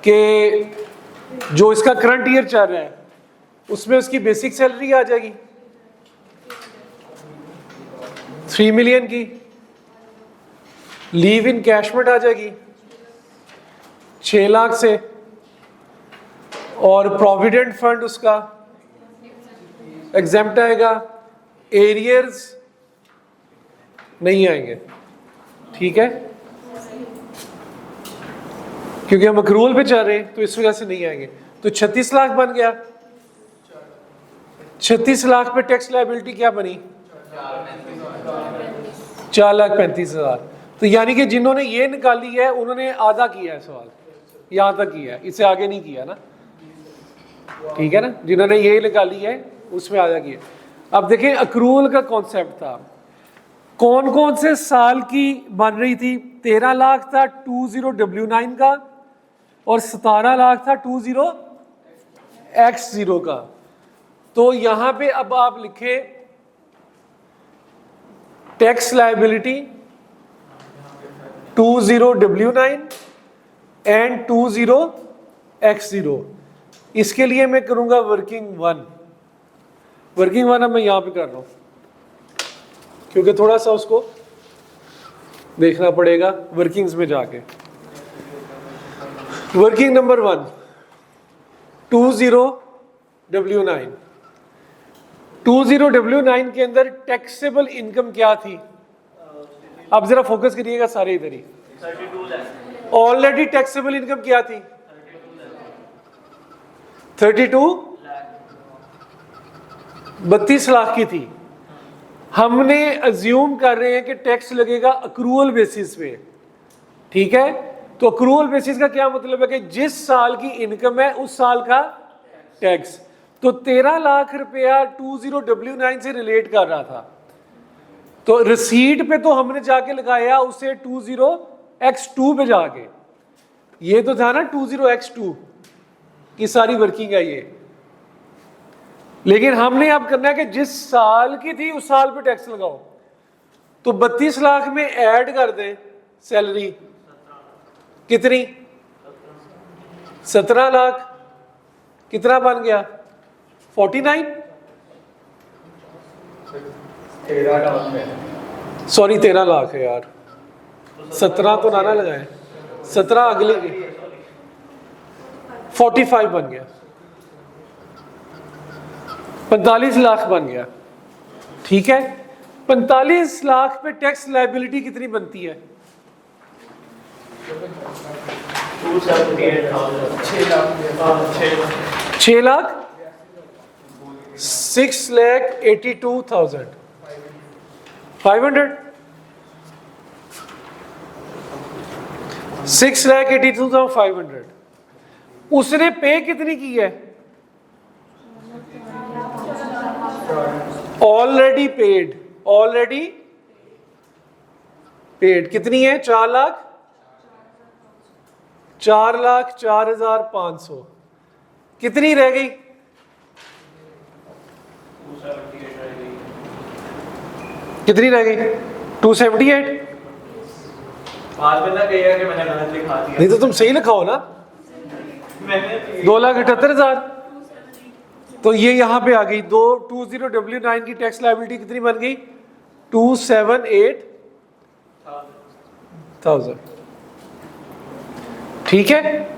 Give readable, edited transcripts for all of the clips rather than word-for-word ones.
कि जो इसका करंट ईयर चल रहा है उसमें उसकी बेसिक सैलरी आ जाएगी 3 मिलियन की, लीव इन कैशमेंट आ जाएगी 6 लाख से, और प्रोविडेंट फंड उसका एग्जेम्प्ट आएगा, एरियर्स नहीं आएंगे, ठीक है, क्योंकि हम अक्रूवल पे चल रहे हैं तो इस वजह से नहीं आएंगे। तो 36 लाख बन गया। 36 लाख पे टैक्स लायबिलिटी क्या बनी? 4,35,000। तो यानी कि जिन्होंने ये निकाली है उन्होंने आधा किया है सवाल, यहां तक किया है, इससे आगे नहीं किया ना, ठीक है ना, जिन्होंने ये निकाली है उसमें आधा किया। अब देखें अक्रूवल का कॉन्सेप्ट था, कौन कौन से साल की बन रही थी? 13 लाख था 20W9 का और 17 लाख था 20X0 का। तो यहां पे अब आप लिखे tax liability 20W9 and 20X0। इसके लिए मैं करूंगा वर्किंग वन अब मैं यहां पे कर रहा हूं क्योंकि थोड़ा सा उसको देखना पड़ेगा वर्किंग्स में जाके। Working number 1 20W9। 20W9 के अंदर टैक्सेबल इनकम क्या थी? आप जरा फोकस करिएगा सारे इधर ही। ऑलरेडी टैक्सेबल इनकम क्या थी? 32 लाख की थी। हमने अज्यूम कर रहे हैं कि टैक्स लगेगा अक्रूवल बेसिस पे, ठीक है। तो अक्रूवल बेसिस का क्या मतलब है कि जिस साल की इनकम है उस साल का टैक्स। तो 13 लाख रुपया 20W9 से रिलेट कर रहा था, तो रिसीट पे तो हमने जाके लगाया उसे 20X2 पे जाके, ये तो था ना 20X2 की सारी वर्किंग है ये। लेकिन हमने अब करना है कि जिस साल की थी उस साल पे टैक्स लगाओ। तो 32 लाख में ऐड कर दें सैलरी कितनी? 17 लाख। कितना बन गया? 49। सॉरी 13 लाख है यार, 17 तो ना लगाए, 17 अगले 45 बन गया, 45 लाख बन गया, ठीक है। 45 लाख पे टैक्स लायबिलिटी कितनी बनती है? 6 लाख 6,82,500 6,82,500। उसने पे कितनी की है? ऑलरेडी पेड कितनी है? 4,04,500। कितनी रह गई? कितनी रह गई? 278। नहीं तो तुम सही लिखाओ ना, 2,78,000। तो ये यहां पे आ गई। 20W9 की टैक्स लायबिलिटी कितनी बन गई? 278,000, ठीक है।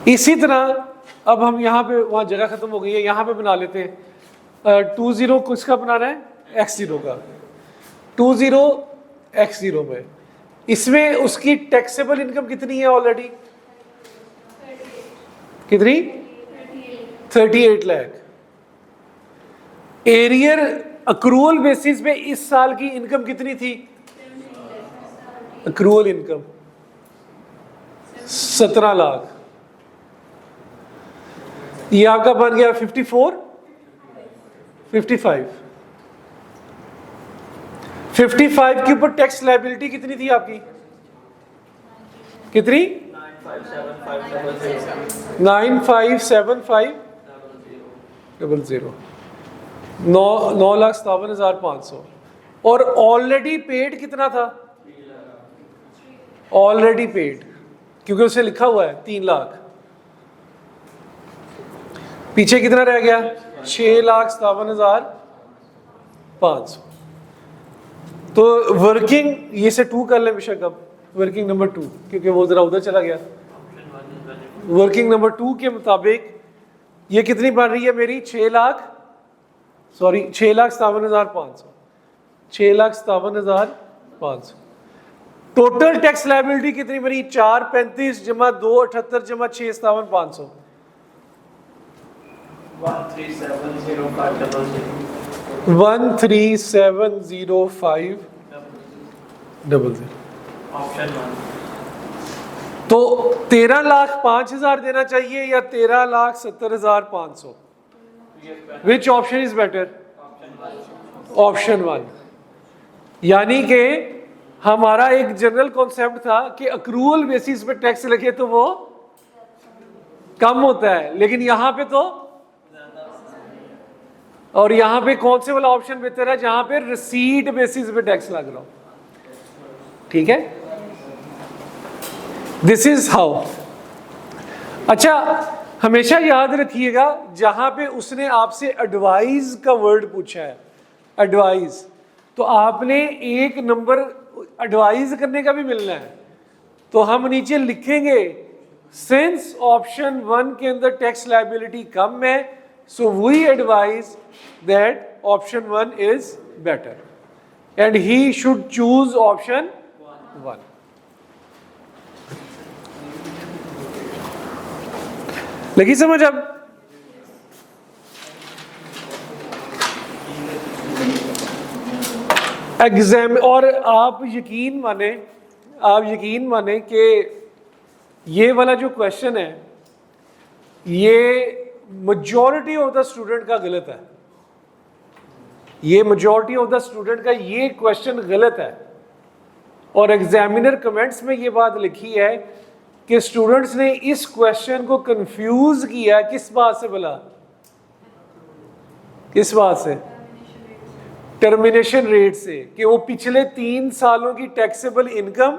इसी तरह अब हम यहाँ पे, वहाँ जगह खत्म हो गई है, यहाँ पे बना लेते हैं 20 किसका बनाना है? X0 का। 20X0 में इसमें उसकी टैक्सेबल इनकम कितनी है ऑलरेडी? कितनी? 38 लाख। एरियर अक्रूवल बेसिस पे इस साल की इनकम कितनी थी? Accrual income 17 lakh. ये आपका बन गया 55 के ऊपर टैक्स लायबिलिटी कितनी थी आपकी? कितनी? 957500, 9,57,500। और ऑलरेडी पेड कितना था? ऑलरेडी पेड क्योंकि उसे लिखा हुआ है 3 लाख। पीछे कितना रह गया? 6,57,500। तो वर्किंग ये से 2 कर लें बेशक, अब वर्किंग नंबर 2, क्योंकि वो जरा उधर चला गया। वर्किंग नंबर 2 के मुताबिक ये कितनी बन रही है मेरी? 6,57,500। 6,57,500। टोटल टैक्स लायबिलिटी कितनी बनी? 435 जमा 278 जमा 6,57,500। 1370500। तो 13,05,000 देना चाहिए या 13,70,500? Which option is better? Option 1। यानी कि हमारा एक जनरल कॉन्सेप्ट था कि अक्रूवल बेसिस पे टैक्स लगे तो वो कम होता है, लेकिन यहां पे तो, और यहां पे कौन से वाला ऑप्शन बेहतर है? जहां पे रिसीट बेसिस पे टैक्स लग रहा हो। ठीक है, दिस इज हाउ। अच्छा, हमेशा याद रखिएगा जहां पे उसने आपसे एडवाइस का वर्ड पूछा है, एडवाइस, तो आपने एक नंबर एडवाइस करने का भी मिलना है। तो हम नीचे लिखेंगे सिंस ऑप्शन 1 के अंदर टैक्स लायबिलिटी कम है, so we advise that option 1 is better and he should choose option 1। लगी समझ? अब एग्जाम, और आप यकीन माने कि ये वाला जो क्वेश्चन है ये मेजॉरिटी ऑफ द स्टूडेंट का गलत है। ये मेजॉरिटी ऑफ द स्टूडेंट का ये क्वेश्चन गलत है, और एग्जामिनर कमेंट्स में ये बात लिखी है कि स्टूडेंट्स ने इस क्वेश्चन को कंफ्यूज किया। किस बात से? भला किस बात से? टर्मिनेशन रेट से, कि वो पिछले 3 सालों की टैक्सेबल इनकम,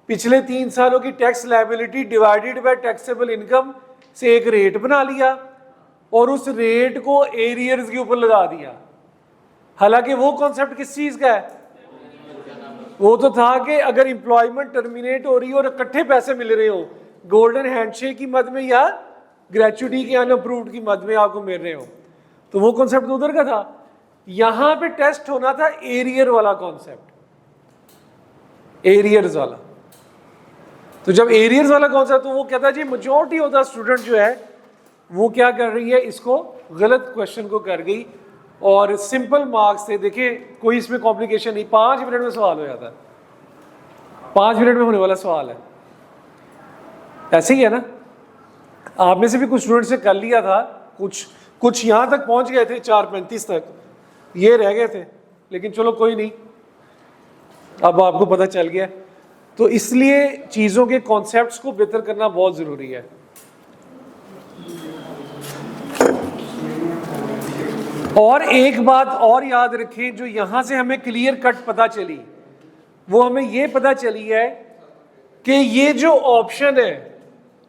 पिछले 3 सालों की tax liability divided by taxable income से एक रेट बना लिया और उस रेट को एरियर्स के ऊपर लगा दिया। हालांकि वो कॉन्सेप्ट किस चीज का है? वो तो था कि अगर एम्प्लॉयमेंट टर्मिनेट हो रही हो और इकट्ठे पैसे मिल रहे हो, गोल्डन हैंडशेक की मद में या ग्रेचुटी के अनअप्रूव्ड की मद में आपको मिल रहे हो, तो वो कॉन्सेप्ट उधर का था। यहां पे टेस्ट होना था एरियर वाला कॉन्सेप्ट, एरियर्स वाला। तो जब एरियर्स वाला कॉन्सेप्ट, तो वो कहता है जी मेजॉरिटी ऑफ द स्टूडेंट जो है वो क्या कर रही है, इसको गलत क्वेश्चन को कर गई और सिंपल मार्क्स से। देखिए कोई इसमें कॉम्प्लिकेशन नहीं, 5 मिनट में सवाल हो जाता है, 5 मिनट में होने वाला सवाल है। ऐसे ही है ना? आप में से भी कुछ स्टूडेंट्स ने कर लिया था, कुछ यहां तक पहुंच गए थे 4:35 तक, ये रह गए थे, लेकिन चलो कोई नहीं, अब आपको पता चल गया। तो इसलिए चीजों के कॉन्सेप्ट्स को बेहतर करना बहुत जरूरी है। और एक बात और याद रखें, जो यहां से हमें क्लियर कट पता चली, वो हमें ये पता चली है कि ये जो ऑप्शन है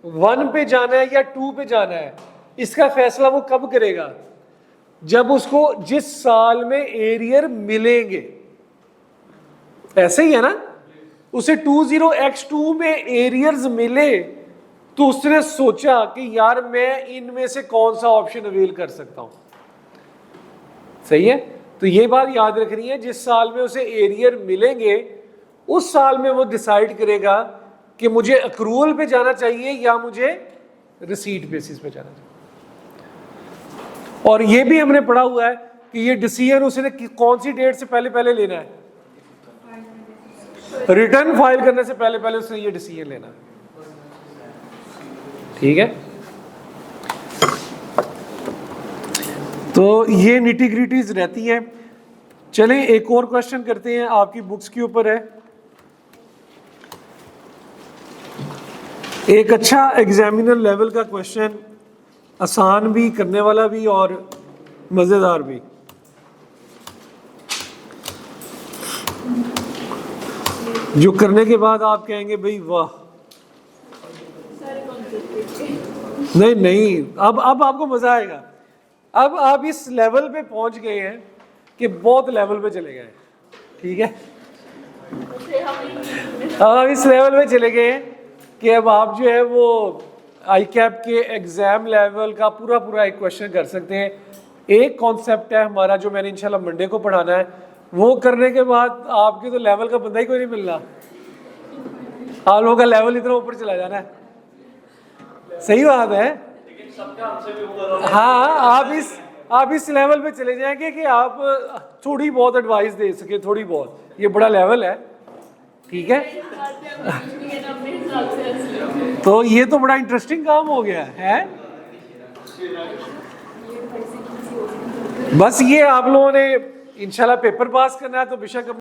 1 पे जाना है या 2 पे जाना है, इसका फैसला वो कब करेगा? जब उसको जिस साल में एरियर मिलेंगे। ऐसे ही है ना? उसे 20x2 में एरियर्स मिले तो उसने सोचा कि यार मैं इनमें से कौन सा ऑप्शन अवेल कर सकता हूं। सही है? तो ये बात याद रखनी है, जिस साल में उसे एरियर मिलेंगे उस साल में वो डिसाइड करेगा कि मुझे अक्रूवल पे जाना चाहिए या मुझे रिसीट बेसिस पे जाना चाहिए। और ये भी हमने पढ़ा हुआ है कि ये डिसीजन उसने कौन सी डेट से पहले लेना है? रिटर्न फाइल करने से पहले उसने ये डिसीजन लेना है। ठीक है? तो ये निटी ग्रिटीज रहती हैं। चलें एक और क्वेश्चन करते हैं, आपकी बुक्स के ऊपर है। एक अच्छा एग्जामिनर लेवल का क्वेश्चन, आसान भी, करने वाला भी और मजेदार भी। जो करने के बाद आप कहेंगे भाई वाह, नहीं नहीं, अब आपको मजा आएगा। अब आप इस लेवल पे पहुंच गए हैं कि बहुत लेवल पे चले गए, ठीक है। अब आप इस लेवल पे चले गए हैं कि अब आप जो है वो आई कैप के एग्जाम लेवल का पूरा पूरा एक क्वेश्चन कर सकते हैं। एक कॉन्सेप्ट है हमारा जो मैंने इंशाल्लाह मंडे को पढ़ाना है, वो करने के बाद आपके तो लेवल का बंदा ही कोई नहीं मिल रहा, आप लोगों का लेवल इतना ऊपर चला जाना है। सही बात है। हाँ, आप इस लेवल पे चले जाएंगे कि आप थोड़ी बहुत एडवाइस दे सके, थोड़ी बहुत, ये बड़ा लेवल है, ठीक है। तो ये तो बड़ा इंटरेस्टिंग काम हो गया है। बस ये आप लोगों ने इंशाल्लाह पेपर पास करना है तो बेशक